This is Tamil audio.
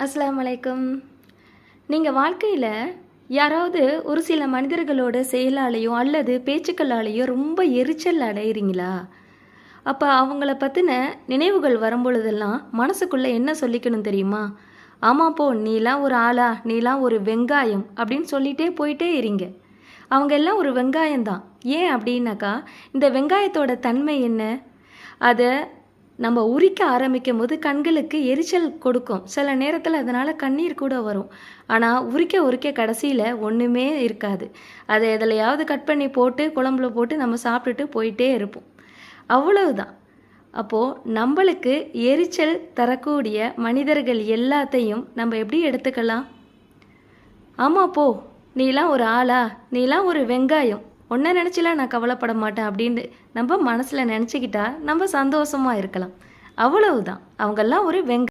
அஸ்ஸலாமு அலைக்கும். நீங்கள் வாழ்க்கையில் யாராவது ஒரு சில மனிதர்களோட செயலாலேயோ அல்லது பேச்சுக்களாலேயோ ரொம்ப எரிச்சல் அடையிறீங்களா? அப்போ அவங்கள பற்றின நினைவுகள் வரும்பொழுதெல்லாம் மனசுக்குள்ளே என்ன சொல்லிக்கணும் தெரியுமா? ஆமாம் போ, நீலாம் ஒரு ஆளா, நீலாம் ஒரு வெங்காயம் அப்படின்னு சொல்லிகிட்டே போயிட்டே இருங்க. அவங்க எல்லாம் ஒரு வெங்காயம்தான். ஏன் அப்படின்னாக்கா, இந்த வெங்காயத்தோட தன்மை என்ன? அதை நம்ம உரிக்க ஆரம்பிக்கும் போது கண்களுக்கு எரிச்சல் கொடுக்கும். சில நேரத்தில் அதனால் கண்ணீர் கூட வரும். ஆனால் உரிக்க உரிக்க கடைசியில் ஒன்றுமே இருக்காது. அதை எதுலையாவது கட் பண்ணி போட்டு குழம்புல போட்டு நம்ம சாப்பிட்டுட்டு போயிட்டே இருப்போம். அவ்வளவுதான். அப்போது நம்மளுக்கு எரிச்சல் தரக்கூடிய மனிதர்கள் எல்லாத்தையும் நம்ம எப்படி எடுத்துக்கலாம்? ஆமாம் போ, நீலாம் ஒரு ஆளா, நீலாம் ஒரு வெங்காயம், ஒன்றை நினச்சிலாம் நான் கவலைப்பட மாட்டேன் அப்படின்னு நம்ம மனசில் நினச்சிக்கிட்டா நம்ம சந்தோஷமாக இருக்கலாம். அவ்வளவுதான். அவங்கெல்லாம் ஒரு